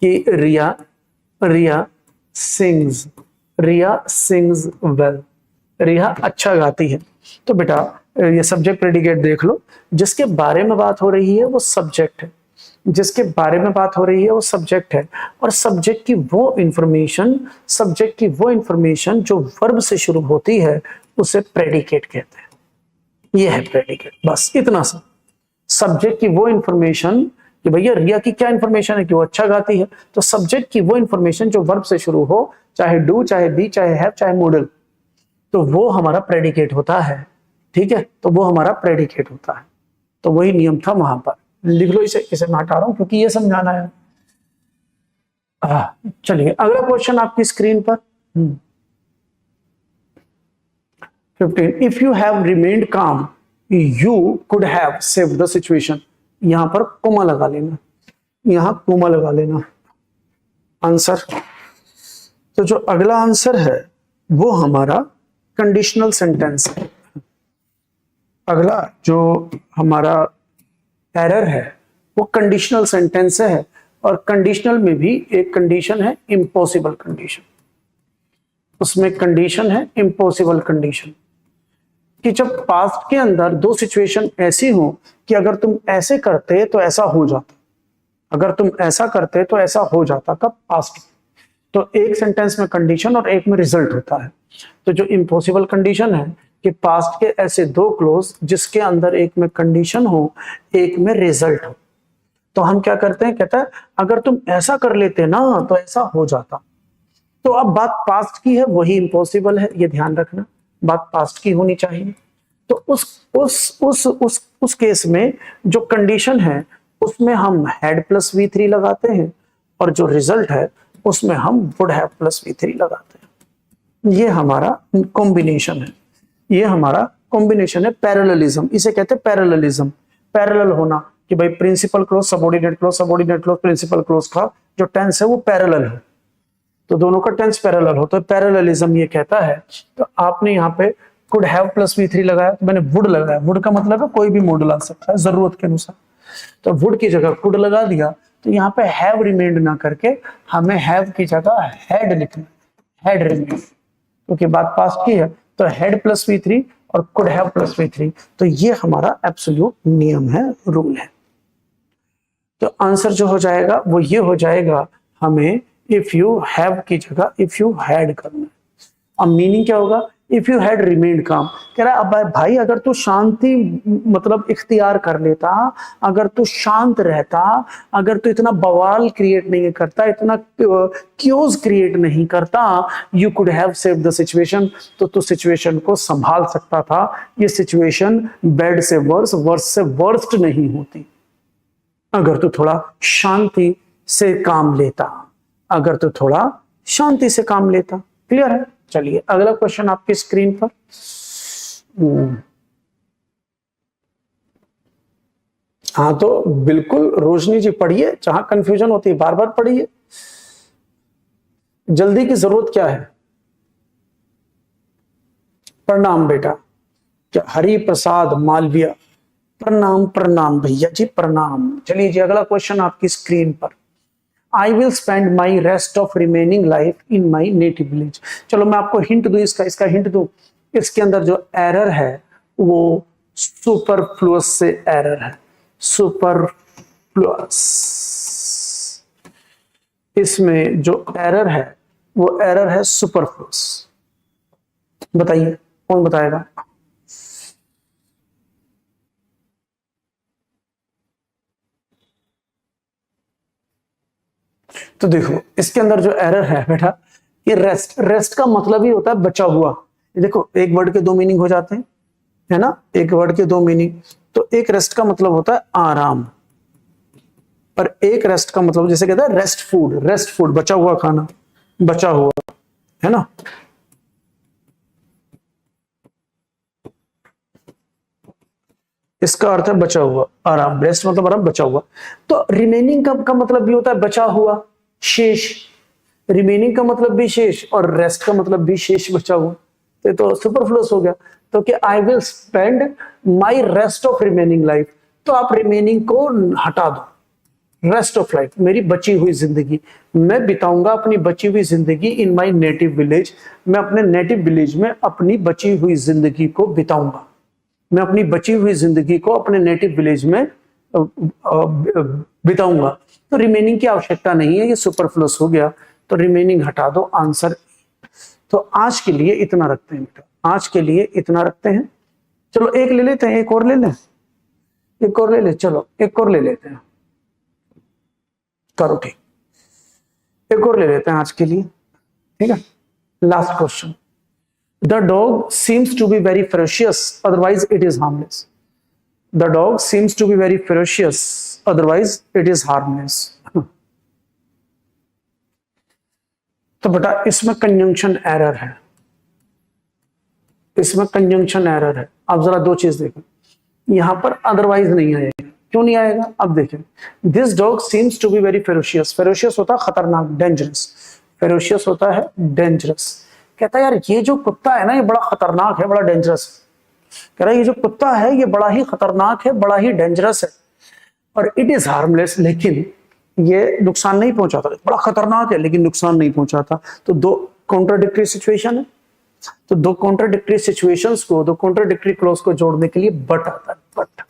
कि रिया रिया सिंग्स, रिया सिंग्स वेल, रिया अच्छा गाती है। तो बेटा ये सब्जेक्ट प्रेडिकेट देख लो, जिसके बारे में बात हो रही है वो सब्जेक्ट है, जिसके बारे में बात हो रही है वो सब्जेक्ट है। और सब्जेक्ट की वो इंफॉर्मेशन, सब्जेक्ट की वो इंफॉर्मेशन जो वर्ब से शुरू होती है उसे प्रेडिकेट कहते हैं। ये है प्रेडिकेट, बस इतना सा। सब्जेक्ट की वो इंफॉर्मेशन कि भैया रिया की क्या इंफॉर्मेशन है कि वो अच्छा गाती है, तो सब्जेक्ट की वो इंफॉर्मेशन जो वर्ब से शुरू हो, चाहे डू, चाहे बी, चाहे हैव, चाहे मॉडल, तो वो हमारा प्रेडिकेट होता है, ठीक है? तो वो हमारा प्रेडिकेट होता है। तो वही नियम था वहां पर। लिख लो इसे मैं हटा रहा हूं क्योंकि ये समझाना है। चलिए अगला क्वेश्चन आपकी स्क्रीन पर। 15, इफ यू हैव रिमेन्ड काम you could have saved the situation. यहां पर कोमा लगा लेना, यहां कोमा लगा लेना। आंसर, तो जो अगला आंसर है वो हमारा कंडीशनल सेंटेंस है। अगला जो हमारा एरर है वो कंडीशनल सेंटेंस है, और कंडीशनल में भी एक कंडीशन है इम्पॉसिबल कंडीशन। उसमें कंडीशन है इम्पॉसिबल कंडीशन कि जब पास्ट के अंदर दो सिचुएशन ऐसी हो कि अगर तुम ऐसे करते तो ऐसा हो जाता, अगर तुम ऐसा करते तो ऐसा हो जाता। कब? पास्ट। तो एक सेंटेंस में कंडीशन और एक में रिजल्ट होता है। तो जो इम्पॉसिबल कंडीशन है कि पास्ट के ऐसे दो क्लोज जिसके अंदर एक में कंडीशन हो एक में रिजल्ट हो, तो हम क्या करते हैं, कहता है अगर तुम ऐसा कर लेते ना तो ऐसा हो जाता। तो अब बात पास्ट की है, वही इम्पॉसिबल है, ये ध्यान रखना, बात पास्ट की होनी चाहिए। तो उस केस में जो कंडीशन है उसमें हम हैड प्लस V3 लगाते हैं, और जो रिजल्ट है उसमें हम वुड हैव प्लस V3 लगाते हैं। ये हमारा कॉम्बिनेशन है, ये हमारा कॉम्बिनेशन है, पैरेललिज्म, इसे कहते हैं पैरेललिज्म। पैरेलल होना कि भाई principal clause subordinate clause, subordinate clause principal clause का जो टेंस है वो पैरेलल है, तो दोनों का टेंस पैरेलल हो तो पैरेललिज्म ये कहता है। तो आपने यहाँ पे कुड हैव प्लस V3 लगाया, तो मैंने वुड लगाया। वुड का मतलब है कोई भी मॉडल आ सकता है जरूरत के अनुसार, तो वुड की जगह कुड लगा दिया। तो यहाँ पे हैव रिमेंड ना करके हमें हैव की जगह हैड लिखना, हैड रिमेंड, क्योंकि बात पास्ट की है। तो हैड प्लस V3 और कुड हैव प्लस V3, तो ये हमारा एब्सोल्यूट नियम है, रूल है। तो आंसर जो हो जाएगा वो ये हो जाएगा, हमें इफ यू हैव की जगह इफ यू हैड करना है। अब मीनिंग क्या होगा? इफ यू हैड रिमेन्ड काम, कह रहा है अब भाई अगर तू शांति मतलब इख्तियार कर लेता, अगर तू शांत रहता, अगर तू इतना बवाल क्रिएट नहीं करता, इतना क्योज क्रिएट नहीं करता, you could have saved the situation, तो तू सिचुएशन को संभाल सकता था। ये सिचुएशन बैड से वर्स, वर्स से वर्स्ट नहीं होती अगर तू थोड़ा शांति से काम लेता, अगर तू थोड़ा शांति से काम लेता। क्लियर है? चलिए अगला क्वेश्चन आपकी स्क्रीन पर। हाँ तो बिल्कुल रोशनी जी पढ़िए, जहां कंफ्यूजन होती है बार बार पढ़िए, जल्दी की जरूरत क्या है। प्रणाम बेटा, क्या हरि प्रसाद मालविया, प्रणाम प्रणाम भैया जी प्रणाम। चलिए जी अगला क्वेश्चन आपकी स्क्रीन पर। I will spend my rest of remaining life in my native village। चलो मैं आपको हिंट दूं, इसका हिंट दूं। इसके अंदर जो एरर है वो सुपरफ्लुअस से एरर है, सुपरफ्लुअस। इसमें जो एरर है वो एरर है सुपरफ्लुअस। बताइए कौन बताएगा? तो देखो इसके अंदर जो एरर है बेटा, ये रेस्ट का मतलब ही होता है बचा हुआ। देखो एक वर्ड के दो मीनिंग हो जाते हैं, है ना, एक वर्ड के दो मीनिंग। तो एक रेस्ट का मतलब होता है आराम, और एक रेस्ट का मतलब जैसे कहता है रेस्ट फूड, रेस्ट फूड बचा हुआ खाना, बचा हुआ, है ना। इसका अर्थ है बचा हुआ, आराम। रेस्ट मतलब आराम, बचा हुआ। तो रिमेनिंग का मतलब भी होता है बचा हुआ, शेष। रिमेनिंग का मतलब भी शेष और रेस्ट का मतलब भी शेष, बचा हुआ। तो सुपरफ्लुअस हो गया। तो कि I will spend my rest of remaining life, तो आप रिमेनिंग को हटा दो, रेस्ट ऑफ लाइफ, मेरी बची हुई जिंदगी मैं बिताऊंगा, अपनी बची हुई जिंदगी इन माई नेटिव विलेज, मैं अपने नेटिव विलेज में अपनी बची हुई जिंदगी को बिताऊंगा, मैं अपनी बची हुई जिंदगी को अपने नेटिव विलेज में बिताऊंगा। तो रिमेनिंग की आवश्यकता नहीं है, ये सुपरफ्लुअस हो गया, तो रिमेनिंग हटा दो, आंसर। तो आज के लिए इतना रखते हैं बेटा, आज के लिए इतना रखते हैं। चलो एक ले लेते हैं, एक और ले लें, एक और ले ले, चलो एक और ले लेते हैं, करो ठीक, एक और ले लेते हैं आज के लिए, ठीक है। Last question. The dog seems to be very ferocious, otherwise it is harmless. The dog seems to be very ferocious, otherwise it is harmless. तो बेटा इसमें कंजंक्शन एरर है, इसमें कंजंक्शन एरर है। अब जरा दो चीज देखो, यहां पर अदरवाइज नहीं आएगा। क्यों नहीं आएगा? अब देखें, this dog seems to be very ferocious. Ferocious होता है खतरनाक, डेंजरस। फेरोशियस होता है डेंजरस। कहता है यार ये जो कुत्ता है ना ये बड़ा खतरनाक है, बड़ा डेंजरस। कह रहा है ये जो कुत्ता है ये बड़ा ही खतरनाक है, बड़ा ही डेंजरस है, और इट इज हार्मलेस, लेकिन ये नुकसान नहीं पहुंचाता। बड़ा खतरनाक है लेकिन नुकसान नहीं पहुंचाता। तो दो कॉन्ट्राडिक्टरी सिचुएशन है, तो दो कॉन्ट्राडिक्टरी सिचुएशंस को, दो कॉन्ट्राडिक्टरी क्लॉज को जोड़ने के लिए बट आता है, बट।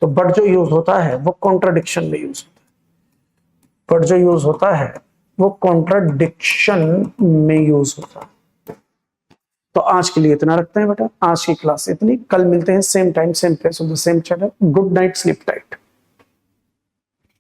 तो बट जो यूज होता है वो कॉन्ट्राडिक्शन में यूज होता है, बट जो यूज होता है वो कॉन्ट्राडिक्शन में यूज होता है। तो आज के लिए इतना रखते हैं बेटा, आज की क्लास इतनी, कल मिलते हैं same time same place on the same channel. Good night, sleep tight.